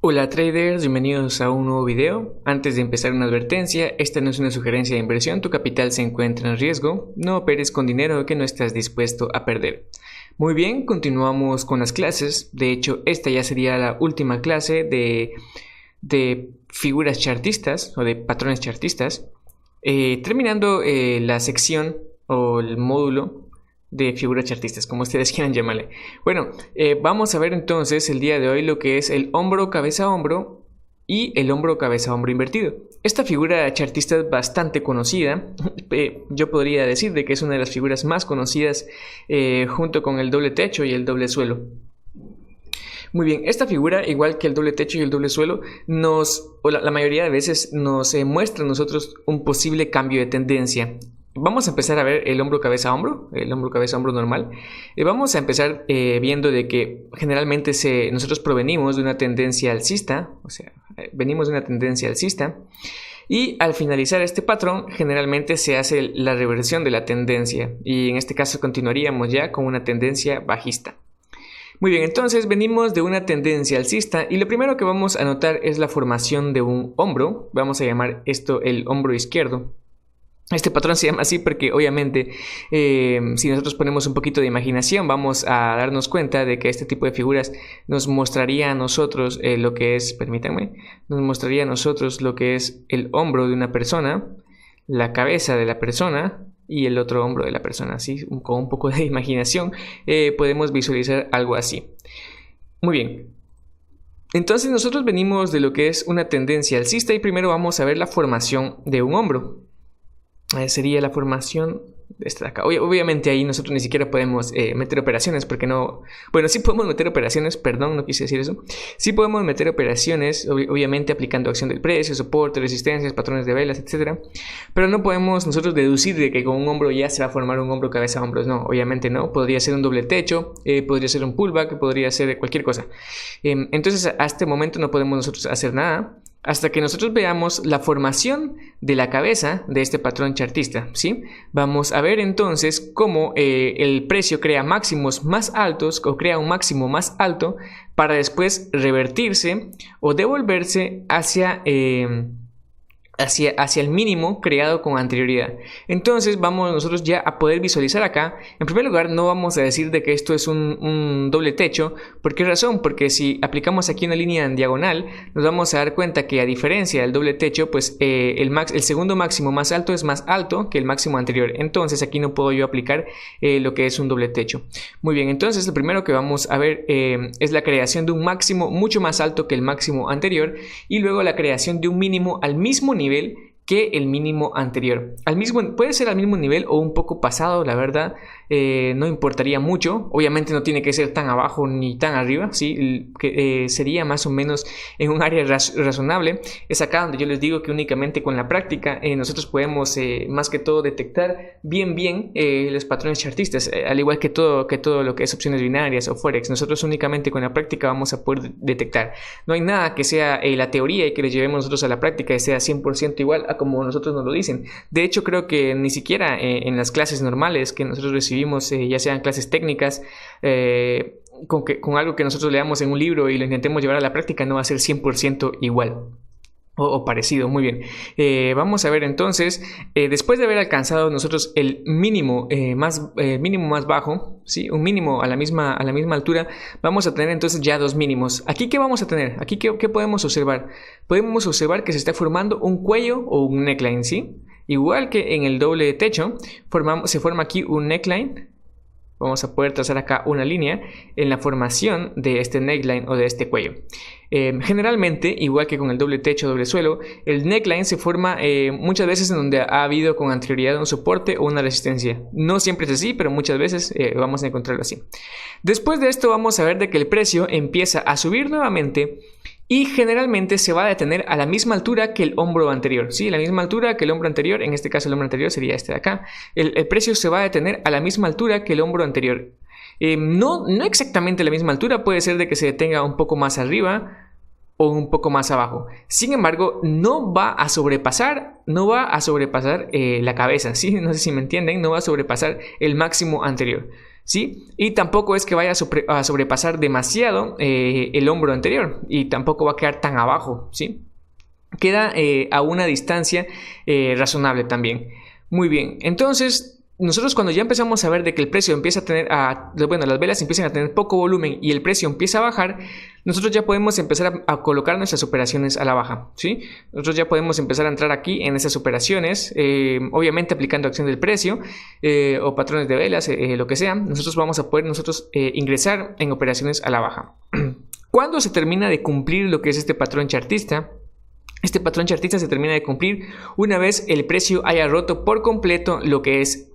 Hola traders, bienvenidos a un nuevo video. Antes de empezar, una advertencia: esta no es una sugerencia de inversión, tu capital se encuentra en riesgo, no operes con dinero que no estás dispuesto a perder. Muy bien, continuamos con las clases. De hecho, esta ya sería la última clase de figuras chartistas o de patrones chartistas, terminando la sección o el módulo de figuras chartistas, como ustedes quieran llamarle. Bueno, vamos a ver entonces el día de hoy lo que es el hombro cabeza hombro y el hombro cabeza hombro invertido. Esta figura chartista es bastante conocida. Yo podría decir de que es una de las figuras más conocidas, junto con el doble techo y el doble suelo. Muy bien, esta figura, igual que el doble techo y el doble suelo, la mayoría de veces nos muestra a nosotros un posible cambio de tendencia. Vamos a empezar a ver el hombro cabeza hombro normal. Vamos a empezar viendo de que generalmente nosotros provenimos de una tendencia alcista, o sea, venimos de una tendencia alcista, y al finalizar este patrón generalmente se hace la reversión de la tendencia, y en este caso continuaríamos ya con una tendencia bajista. Muy bien, entonces venimos de una tendencia alcista y lo primero que vamos a notar es la formación de un hombro. Vamos a llamar esto el hombro izquierdo. Este patrón se llama así porque obviamente si nosotros ponemos un poquito de imaginación vamos a darnos cuenta de que este tipo de figuras nos mostraría a nosotros lo que es, nos mostraría a nosotros lo que es el hombro de una persona, la cabeza de la persona y el otro hombro de la persona. Así, con un poco de imaginación podemos visualizar algo así. Muy bien. Entonces nosotros venimos de lo que es una tendencia alcista y primero vamos a ver la formación de un hombro. Sería la formación de esta de acá. Obviamente ahí nosotros ni siquiera podemos meter operaciones porque no... Bueno, sí podemos meter operaciones, perdón, no quise decir eso. Sí podemos meter operaciones, obviamente aplicando acción del precio, soporte, resistencias, patrones de velas, etcétera. Pero no podemos nosotros deducir de que con un hombro ya se va a formar un hombro cabeza a hombros. No, obviamente no. Podría ser un doble techo, podría ser un pullback, podría ser cualquier cosa. Entonces a este momento no podemos nosotros hacer nada hasta que nosotros veamos la formación de la cabeza de este patrón chartista, ¿sí? Vamos a ver entonces cómo el precio crea máximos más altos o crea un máximo más alto para después revertirse o devolverse hacia el mínimo creado con anterioridad. Entonces vamos nosotros ya a poder visualizar acá. En primer lugar, no vamos a decir de que esto es un doble techo. ¿Por qué razón? Porque si aplicamos aquí una línea en diagonal, nos vamos a dar cuenta que a diferencia del doble techo, pues el segundo máximo más alto es más alto que el máximo anterior. Entonces aquí no puedo yo aplicar lo que es un doble techo. Muy bien, entonces lo primero que vamos a ver es la creación de un máximo mucho más alto que el máximo anterior y luego la creación de un mínimo al mismo nivel que el mínimo anterior. Puede ser al mismo nivel o un poco pasado, la verdad, no importaría mucho. Obviamente no tiene que ser tan abajo ni tan arriba, ¿sí? Sería más o menos en un área razonable. Es acá donde yo les digo que únicamente con la práctica nosotros podemos más que todo detectar bien los patrones chartistas, al igual que todo lo que es opciones binarias o forex. Nosotros únicamente con la práctica vamos a poder detectar. No hay nada que sea la teoría y que le llevemos nosotros a la práctica y sea 100% igual a como nosotros nos lo dicen. De hecho, creo que ni siquiera en las clases normales que nosotros recibimos, ya sean clases técnicas, con algo que nosotros leamos en un libro y lo intentemos llevar a la práctica, no va a ser 100% igual o parecido. Muy bien, vamos a ver entonces, después de haber alcanzado nosotros el mínimo mínimo más bajo, ¿sí? Un mínimo a la misma altura, vamos a tener entonces ya dos mínimos. Aquí ¿qué vamos a tener? Aquí ¿qué podemos observar? Podemos observar que se está formando un cuello o un neckline, ¿sí? Igual que en el doble techo, se forma aquí un neckline. Vamos a poder trazar acá una línea en la formación de este neckline o de este cuello. Generalmente, igual que con el doble techo, doble suelo, el neckline se forma muchas veces en donde ha habido con anterioridad un soporte o una resistencia. No siempre es así, pero muchas veces vamos a encontrarlo así. Después de esto vamos a ver de que el precio empieza a subir nuevamente y generalmente se va a detener a la misma altura que el hombro anterior, ¿sí? La misma altura que el hombro anterior, en este caso el hombro anterior sería este de acá. El precio se va a detener a la misma altura que el hombro anterior. No exactamente a la misma altura, puede ser de que se detenga un poco más arriba o un poco más abajo. Sin embargo, no va a sobrepasar la cabeza, ¿sí? No sé si me entienden, no va a sobrepasar el máximo anterior. ¿sí? Y tampoco es que vaya a sobrepasar demasiado el hombro anterior y tampoco va a quedar tan abajo, ¿sí? Queda a una distancia razonable también. Muy bien, entonces nosotros cuando ya empezamos a ver de que el precio empieza a tener, las velas empiezan a tener poco volumen y el precio empieza a bajar, nosotros ya podemos empezar a colocar nuestras operaciones a la baja, ¿sí? Nosotros ya podemos empezar a entrar aquí en esas operaciones, obviamente aplicando acción del precio o patrones de velas, lo que sea. Nosotros vamos a poder ingresar en operaciones a la baja. Cuando se termina de cumplir lo que es este patrón chartista, este patrón chartista se termina de cumplir una vez el precio haya roto por completo lo que es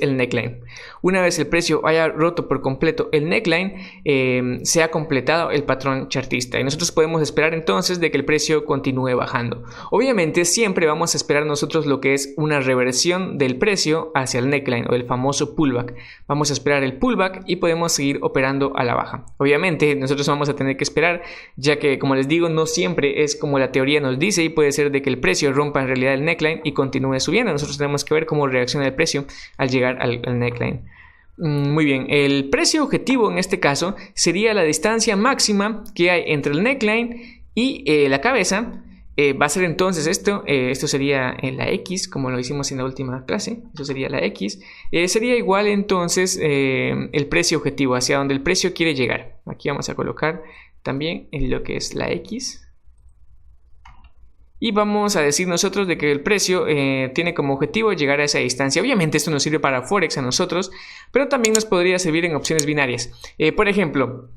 el neckline. Una vez el precio haya roto por completo el neckline, se ha completado el patrón chartista y nosotros podemos esperar entonces de que el precio continúe bajando. Obviamente siempre vamos a esperar nosotros lo que es una reversión del precio hacia el neckline o el famoso pullback. Vamos a esperar el pullback y podemos seguir operando a la baja. Obviamente nosotros vamos a tener que esperar, ya que, como les digo, no siempre es como la teoría nos dice y puede ser de que el precio rompa en realidad el neckline y continúe subiendo. Nosotros tenemos que ver cómo reacciona el precio al llegar al neckline. Muy bien, el precio objetivo en este caso sería la distancia máxima que hay entre el neckline y la cabeza. Va a ser entonces esto sería en la X, como lo hicimos en la última clase. Eso sería la X. Sería igual entonces el precio objetivo, hacia donde el precio quiere llegar. Aquí vamos a colocar también en lo que es la X. Y vamos a decir nosotros de que el precio tiene como objetivo llegar a esa distancia. Obviamente esto nos sirve para Forex a nosotros, pero también nos podría servir en opciones binarias. Por ejemplo,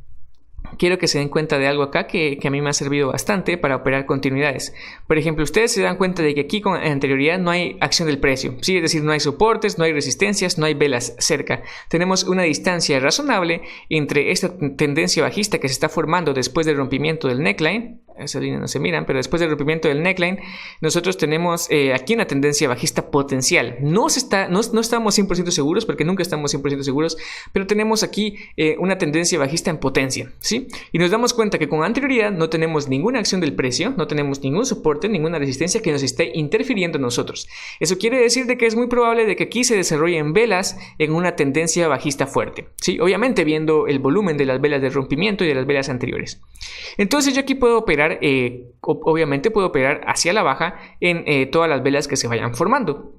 quiero que se den cuenta de algo acá que a mí me ha servido bastante para operar continuidades. Por ejemplo, ustedes se dan cuenta de que aquí con anterioridad no hay acción del precio, ¿sí? Es decir, no hay soportes, no hay resistencias, no hay velas cerca. Tenemos una distancia razonable entre esta tendencia bajista que se está formando después del rompimiento del neckline. Esas líneas no se miran, pero después del rompimiento del neckline, nosotros tenemos aquí una tendencia bajista potencial. No estamos 100% seguros, porque nunca estamos 100% seguros, pero tenemos aquí una tendencia bajista en potencia, ¿sí? Y nos damos cuenta que con anterioridad no tenemos ninguna acción del precio, no tenemos ningún soporte, ninguna resistencia que nos esté interfiriendo en nosotros. Eso quiere decir de que es muy probable de que aquí se desarrollen velas en una tendencia bajista fuerte, ¿sí? Obviamente viendo el volumen de las velas de rompimiento y de las velas anteriores. Entonces yo aquí puedo operar, obviamente puedo operar hacia la baja en todas las velas que se vayan formando.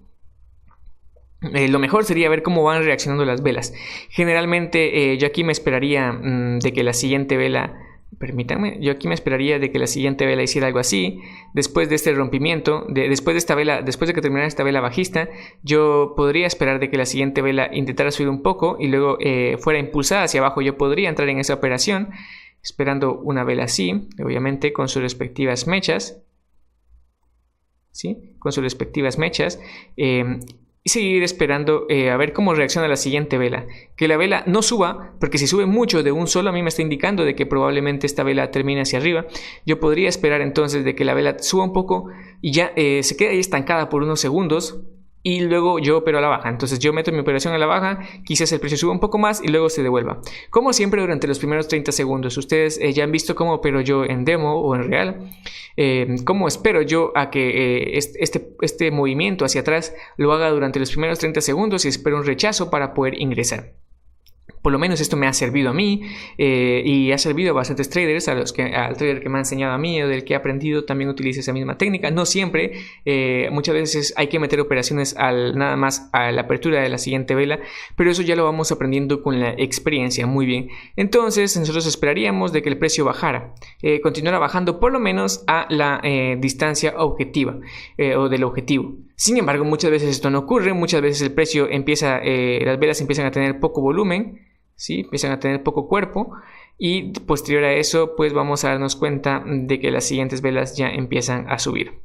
Lo mejor sería ver cómo van reaccionando las velas. Generalmente yo aquí me esperaría de que la siguiente vela, permítanme, yo aquí me esperaría de que la siguiente vela hiciera algo así. Después de este rompimiento, después de esta vela, después de que terminara esta vela bajista, yo podría esperar de que la siguiente vela intentara subir un poco y luego fuera impulsada hacia abajo. Yo podría entrar en esa operación esperando una vela así, obviamente con sus respectivas mechas, ¿sí? Con sus respectivas mechas, y seguir esperando a ver cómo reacciona la siguiente vela. Que la vela no suba, porque si sube mucho de un solo a mí me está indicando de que probablemente esta vela termine hacia arriba. Yo podría esperar entonces de que la vela suba un poco y ya se quede ahí estancada por unos segundos. Y luego yo opero a la baja. Entonces yo meto mi operación a la baja, quizás el precio suba un poco más y luego se devuelva. Como siempre durante los primeros 30 segundos. Ustedes ya han visto cómo opero yo en demo o en real. Cómo espero yo a que este movimiento hacia atrás lo haga durante los primeros 30 segundos y espero un rechazo para poder ingresar. Por lo menos esto me ha servido a mí y ha servido a bastantes traders, al trader que me ha enseñado a mí o del que he aprendido también utiliza esa misma técnica. No siempre, muchas veces hay que meter operaciones nada más a la apertura de la siguiente vela, pero eso ya lo vamos aprendiendo con la experiencia. Muy bien, entonces nosotros esperaríamos de que el precio bajara, continuara bajando por lo menos a la distancia objetiva o del objetivo. Sin embargo, muchas veces esto no ocurre, muchas veces el precio las velas empiezan a tener poco volumen, ¿sí? Empiezan a tener poco cuerpo y posterior a eso pues vamos a darnos cuenta de que las siguientes velas ya empiezan a subir.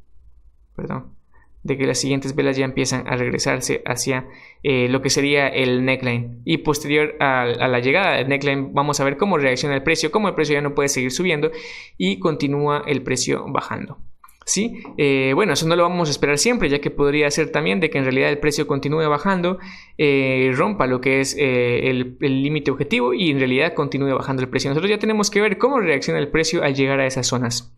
De que las siguientes velas ya empiezan a regresarse hacia lo que sería el neckline. Y posterior a la llegada del neckline vamos a ver cómo reacciona el precio, cómo el precio ya no puede seguir subiendo y continúa el precio bajando. ¿Sí? Bueno, eso no lo vamos a esperar siempre, ya que podría ser también de que en realidad el precio continúe bajando, rompa lo que es el límite objetivo y en realidad continúe bajando el precio. Nosotros ya tenemos que ver cómo reacciona el precio al llegar a esas zonas.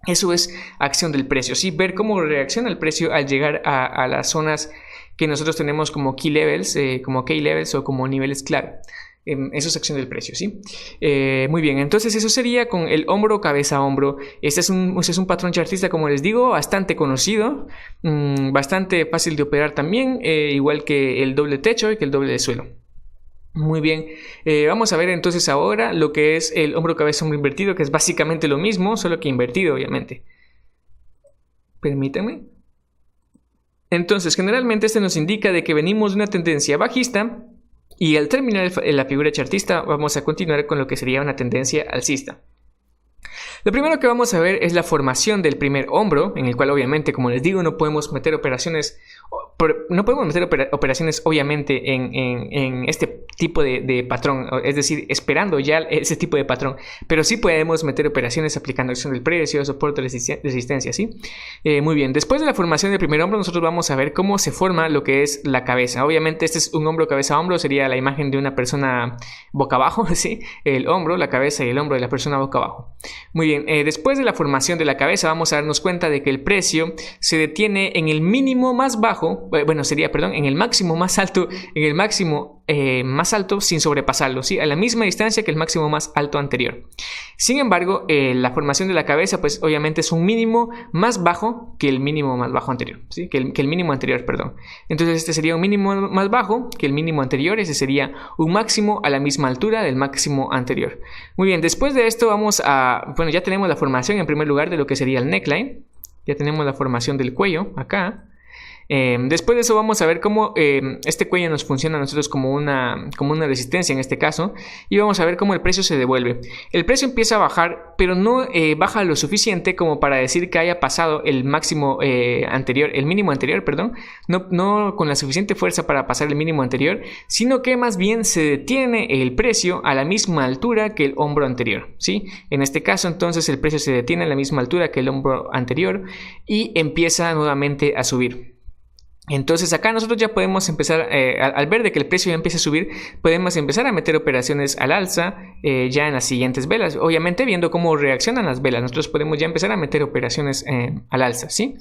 Eso es acción del precio, ¿sí? Ver cómo reacciona el precio al llegar a las zonas que nosotros tenemos como key levels, como key levels o como niveles clave. Eso es acción del precio, ¿sí? Muy bien, entonces eso sería con el hombro, cabeza, hombro. Este es un patrón chartista, como les digo, bastante conocido, bastante fácil de operar también, igual que el doble techo y que el doble de suelo. Muy bien, vamos a ver entonces ahora lo que es el hombro, cabeza, hombro invertido, que es básicamente lo mismo, solo que invertido, obviamente. Permítanme. Entonces, generalmente este nos indica de que venimos de una tendencia bajista, y al terminar la figura chartista vamos a continuar con lo que sería una tendencia alcista. Lo primero que vamos a ver es la formación del primer hombro, en el cual obviamente, como les digo, no podemos meter operaciones obviamente en este tipo de patrón, es decir, esperando ya ese tipo de patrón, pero sí podemos meter operaciones aplicando acción del precio, soporte, resistencia, ¿sí? Muy bien, después de la formación del primer hombro nosotros vamos a ver cómo se forma lo que es la cabeza. Obviamente este es un hombro, cabeza, hombro, sería la imagen de una persona boca abajo, ¿sí? El hombro, la cabeza y el hombro de la persona boca abajo. Muy bien, después de la formación de la cabeza vamos a darnos cuenta de que el precio se detiene en el mínimo más bajo, en el máximo más alto, en el máximo más alto sin sobrepasarlo, ¿sí? A la misma distancia que el máximo más alto anterior. Sin embargo, la formación de la cabeza, pues obviamente es un mínimo más bajo que el mínimo más bajo anterior, ¿sí? Que el mínimo anterior, perdón. Entonces este sería un mínimo más bajo que el mínimo anterior, ese sería un máximo a la misma altura del máximo anterior. Muy bien, después de esto vamos a, bueno, ya tenemos la formación en primer lugar de lo que sería el neckline, ya tenemos la formación del cuello acá. Después de eso vamos a ver cómo este cuello nos funciona a nosotros como una resistencia en este caso, y vamos a ver cómo el precio se devuelve. El precio empieza a bajar, pero no baja lo suficiente como para decir que haya pasado el máximo anterior, el mínimo anterior, perdón, no con la suficiente fuerza para pasar el mínimo anterior, sino que más bien se detiene el precio a la misma altura que el hombro anterior, ¿sí? En este caso entonces el precio se detiene a la misma altura que el hombro anterior y empieza nuevamente a subir. Entonces acá nosotros ya podemos empezar, al ver de que el precio ya empieza a subir, podemos empezar a meter operaciones al alza ya en las siguientes velas. Obviamente viendo cómo reaccionan las velas, nosotros podemos ya empezar a meter operaciones al alza, ¿sí?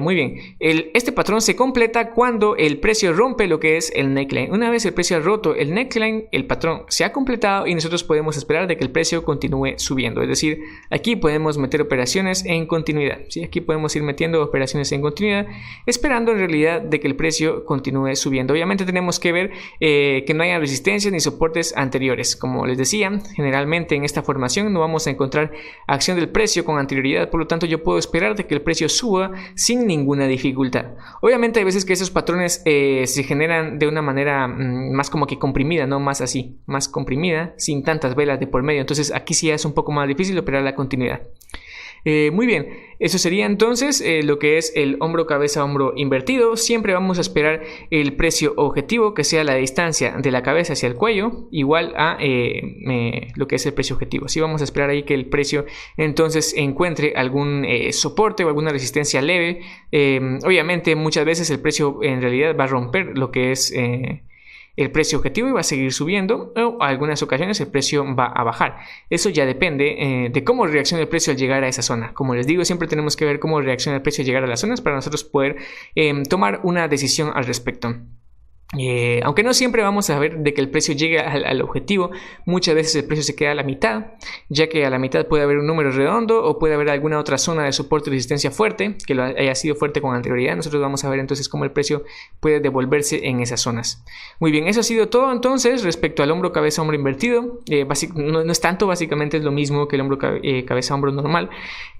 Muy bien, este patrón se completa cuando el precio rompe lo que es el neckline. Una vez el precio ha roto el neckline, el patrón se ha completado y nosotros podemos esperar de que el precio continúe subiendo. Es decir, aquí podemos meter operaciones en continuidad, ¿sí? Aquí podemos ir metiendo operaciones en continuidad, esperando en realidad de que el precio continúe subiendo. Obviamente tenemos que ver que no haya resistencias ni soportes anteriores. Como les decía, generalmente en esta formación no vamos a encontrar acción del precio con anterioridad, por lo tanto yo puedo esperar de que el precio suba sin ninguna dificultad. Obviamente hay veces que esos patrones se generan de una manera más como que comprimida, no más así, más comprimida, sin tantas velas de por medio. Entonces aquí sí es un poco más difícil operar la continuidad. Muy bien, eso sería entonces lo que es el hombro, cabeza, hombro invertido. Siempre vamos a esperar el precio objetivo, que sea la distancia de la cabeza hacia el cuello, igual a lo que es el precio objetivo. Sí, vamos a esperar ahí que el precio entonces encuentre algún soporte o alguna resistencia leve. Obviamente muchas veces el precio en realidad va a romper lo que es el precio objetivo y va a seguir subiendo, o en algunas ocasiones el precio va a bajar. Eso ya depende de cómo reacciona el precio al llegar a esa zona. Como les digo, siempre tenemos que ver cómo reacciona el precio al llegar a las zonas para nosotros poder tomar una decisión al respecto. Aunque no siempre vamos a ver de que el precio llegue al objetivo, muchas veces el precio se queda a la mitad, ya que a la mitad puede haber un número redondo o puede haber alguna otra zona de soporte y resistencia fuerte que haya sido fuerte con anterioridad. Nosotros vamos a ver entonces cómo el precio puede devolverse en esas zonas. Muy bien, eso ha sido todo entonces respecto al hombro, cabeza, hombro invertido. No es tanto, básicamente es lo mismo que el hombro, cabeza, hombro normal.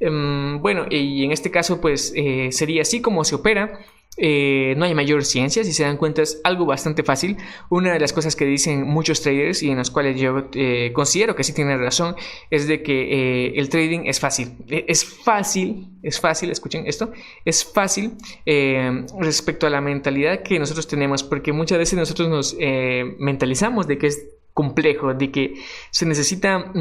Bueno, y en este caso pues sería así como se opera. No hay mayor ciencia, si se dan cuenta es algo bastante fácil. Una de las cosas que dicen muchos traders y en las cuales yo considero que sí tienen razón es de que el trading es fácil. Es fácil, escuchen esto, es fácil respecto a la mentalidad que nosotros tenemos, porque muchas veces nosotros nos mentalizamos de que es complejo, de que se necesitan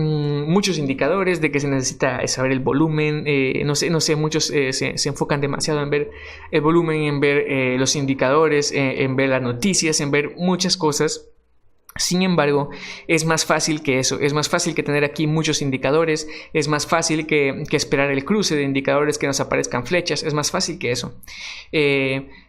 muchos indicadores, de que se necesita saber el volumen, no sé, muchos se enfocan demasiado en ver el volumen, en ver los indicadores, en ver las noticias, en ver muchas cosas. Sin embargo, es más fácil que eso, es más fácil que tener aquí muchos indicadores, es más fácil que esperar el cruce de indicadores que nos aparezcan flechas, es más fácil que eso.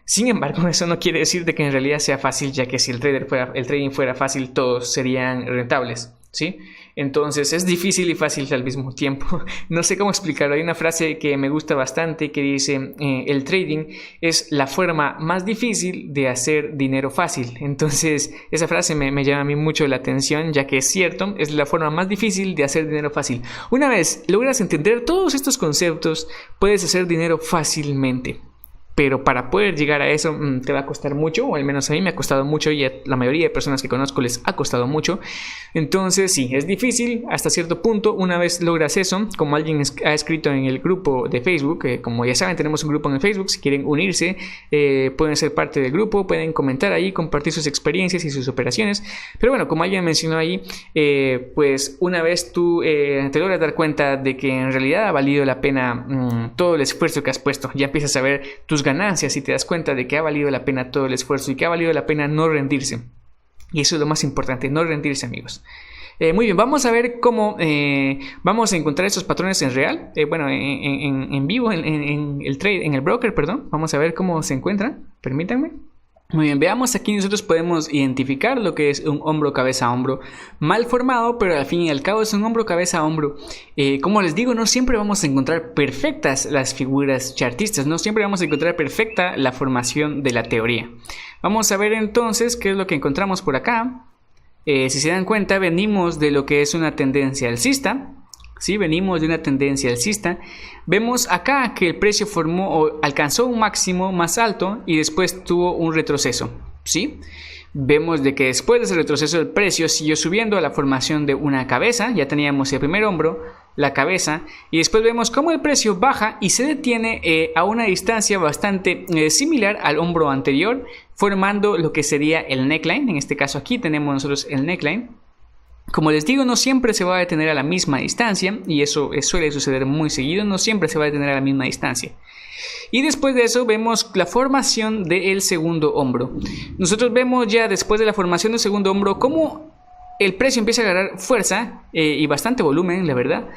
Sin embargo, eso no quiere decir de que en realidad sea fácil, ya que si el trading fuera fácil, todos serían rentables, ¿sí? Entonces es difícil y fácil al mismo tiempo. No sé cómo explicarlo. Hay una frase que me gusta bastante que dice el trading es la forma más difícil de hacer dinero fácil. Entonces esa frase me llama a mí mucho la atención, ya que es cierto, es la forma más difícil de hacer dinero fácil. Una vez logras entender todos estos conceptos, puedes hacer dinero fácilmente. Pero para poder llegar a eso te va a costar mucho, o al menos a mí me ha costado mucho y a la mayoría de personas que conozco les ha costado mucho. Entonces sí, es difícil hasta cierto punto. Una vez logras eso, como alguien ha escrito en el grupo de Facebook, como ya saben tenemos un grupo en el Facebook, si quieren unirse pueden ser parte del grupo, pueden comentar ahí, compartir sus experiencias y sus operaciones. Pero bueno, como alguien mencionó ahí, pues una vez tú te logras dar cuenta de que en realidad ha valido la pena todo el esfuerzo que has puesto, ya empiezas a ver tus ganancias y te das cuenta de que ha valido la pena todo el esfuerzo y que ha valido la pena no rendirse. Y eso es lo más importante, no rendirse, amigos. Muy bien, vamos a ver cómo vamos a encontrar esos patrones en real. Bueno, en vivo, en el trade, en el broker, perdón. Vamos a ver cómo se encuentran. Permítanme. Muy bien, veamos aquí nosotros podemos identificar lo que es un hombro cabeza a hombro mal formado, pero al fin y al cabo es un hombro cabeza a hombro. Como les digo, no siempre vamos a encontrar perfectas las figuras chartistas, no siempre vamos a encontrar perfecta la formación de la teoría. Vamos a ver entonces qué es lo que encontramos por acá. Si se dan cuenta, venimos de lo que es una tendencia alcista. ¿Sí? Venimos de una tendencia alcista. Vemos acá que el precio formó o alcanzó un máximo más alto y después tuvo un retroceso, ¿sí? Vemos de que después de ese retroceso el precio siguió subiendo a la formación de una cabeza. Ya teníamos el primer hombro, la cabeza, y después vemos cómo el precio baja y se detiene a una distancia bastante similar al hombro anterior, formando lo que sería el neckline. En este caso aquí tenemos nosotros el neckline. Como les digo, no siempre se va a detener a la misma distancia, y eso suele suceder muy seguido, no siempre se va a detener a la misma distancia. Y después de eso vemos la formación del segundo hombro. Nosotros vemos ya después de la formación del segundo hombro cómo el precio empieza a agarrar fuerza y bastante volumen, la verdad,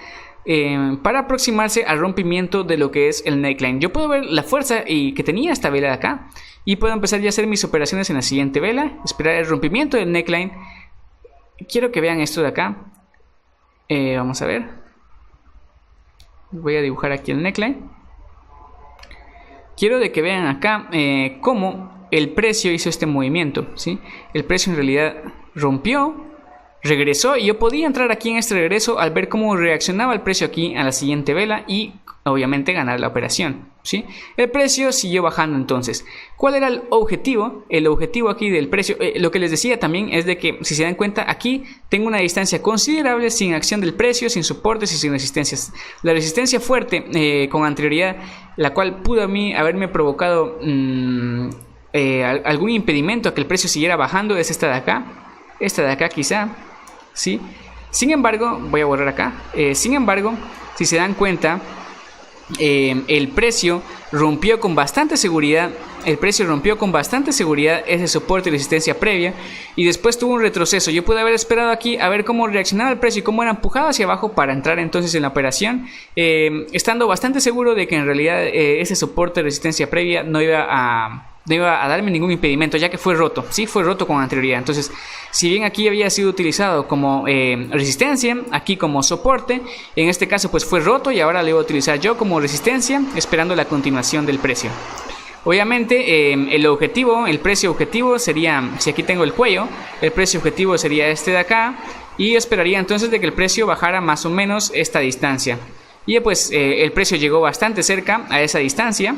para aproximarse al rompimiento de lo que es el neckline. Yo puedo ver la fuerza que tenía esta vela de acá y puedo empezar ya a hacer mis operaciones en la siguiente vela, esperar el rompimiento del neckline. Quiero que vean esto de acá. Vamos a ver. Voy a dibujar aquí el neckline. Quiero de que vean acá cómo el precio hizo este movimiento, ¿sí? El precio en realidad rompió, regresó, y yo podía entrar aquí en este regreso al ver cómo reaccionaba el precio aquí a la siguiente vela y obviamente ganar la operación, ¿sí? El precio siguió bajando entonces. ¿Cuál era el objetivo? El objetivo aquí del precio, lo que les decía también es de que, si se dan cuenta, aquí tengo una distancia considerable sin acción del precio, sin soportes y sin resistencias. La resistencia fuerte con anterioridad, la cual pudo a mí haberme provocado algún impedimento a que el precio siguiera bajando, es esta de acá quizá, ¿sí? Sin embargo, voy a borrar acá. Sin embargo, si se dan cuenta, el precio rompió con bastante seguridad. Ese soporte y resistencia previa, y después tuvo un retroceso. Yo pude haber esperado aquí a ver cómo reaccionaba el precio y cómo era empujado hacia abajo para entrar entonces en la operación, estando bastante seguro de que en realidad ese soporte y resistencia previa no iba a darme ningún impedimento, ya que fue roto, sí, fue roto con anterioridad. Entonces, si bien aquí había sido utilizado como resistencia, aquí como soporte, en este caso pues fue roto, y ahora lo voy a utilizar yo como resistencia, esperando la continuación del precio. Obviamente el precio objetivo sería, si aquí tengo el cuello, el precio objetivo sería este de acá, y esperaría entonces de que el precio bajara más o menos esta distancia. Y pues el precio llegó bastante cerca a esa distancia.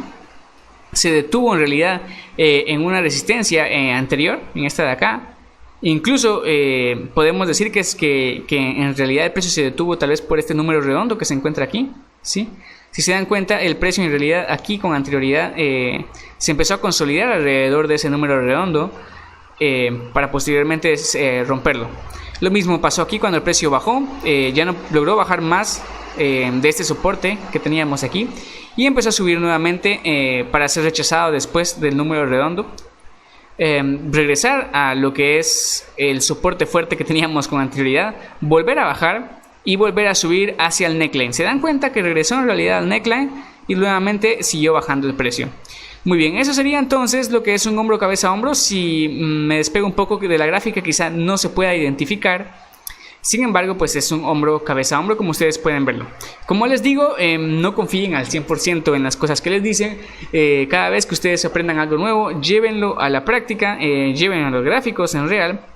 Se detuvo en realidad en una resistencia anterior, en esta de acá. Incluso podemos decir que en realidad el precio se detuvo tal vez por este número redondo que se encuentra aquí, ¿sí? Si se dan cuenta, el precio en realidad aquí con anterioridad se empezó a consolidar alrededor de ese número redondo para posteriormente romperlo. Lo mismo pasó aquí cuando el precio bajó, ya no logró bajar más de este soporte que teníamos aquí, y empezó a subir nuevamente para ser rechazado después del número redondo. regresar a lo que es el soporte fuerte que teníamos con anterioridad, volver a bajar y volver a subir hacia el neckline. Se dan cuenta que regresó en realidad al neckline y nuevamente siguió bajando el precio. Muy bien, eso sería entonces lo que es un hombro cabeza a hombro. Si me despego un poco de la gráfica, quizá no se pueda identificar. Sin embargo, pues es un hombro cabeza a hombro, como ustedes pueden verlo. Como les digo, no confíen al 100% en las cosas que les dicen. Cada vez que ustedes aprendan algo nuevo, llévenlo a la práctica, lleven a los gráficos en real.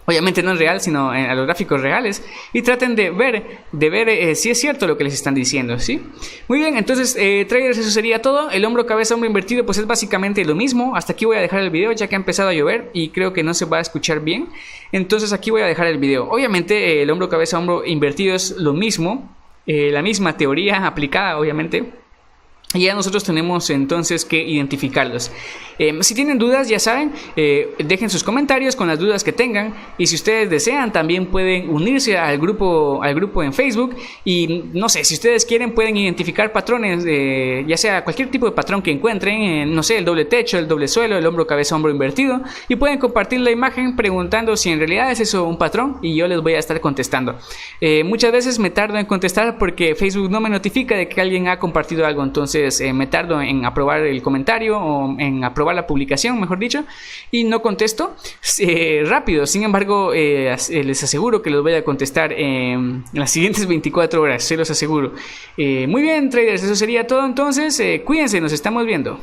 Obviamente no en real, sino a los gráficos reales. Y traten de ver si es cierto lo que les están diciendo, ¿sí? Muy bien, entonces, traders, eso sería todo. El hombro cabeza hombro invertido pues es básicamente lo mismo. Hasta aquí voy a dejar el video, ya que ha empezado a llover y creo que no se va a escuchar bien. Entonces aquí voy a dejar el video. Obviamente el hombro cabeza hombro invertido es lo mismo. La misma teoría aplicada, obviamente. Y ya nosotros tenemos entonces que identificarlos. Si tienen dudas, ya saben, dejen sus comentarios con las dudas que tengan. Y si ustedes desean, también pueden unirse al grupo en Facebook. Y no sé, si ustedes quieren, pueden identificar patrones, ya sea cualquier tipo de patrón que encuentren. No sé, el doble techo, el doble suelo, el hombro cabeza hombro invertido. Y pueden compartir la imagen preguntando si en realidad es eso un patrón. Y yo les voy a estar contestando. Muchas veces me tardo en contestar porque Facebook no me notifica de que alguien ha compartido algo. Entonces me tardo en aprobar el comentario o en aprobar la publicación, mejor dicho, y no contesto rápido. Sin embargo, les aseguro que los voy a contestar en las siguientes 24 horas, se los aseguro. Muy bien, traders, eso sería todo entonces. Cuídense, nos estamos viendo.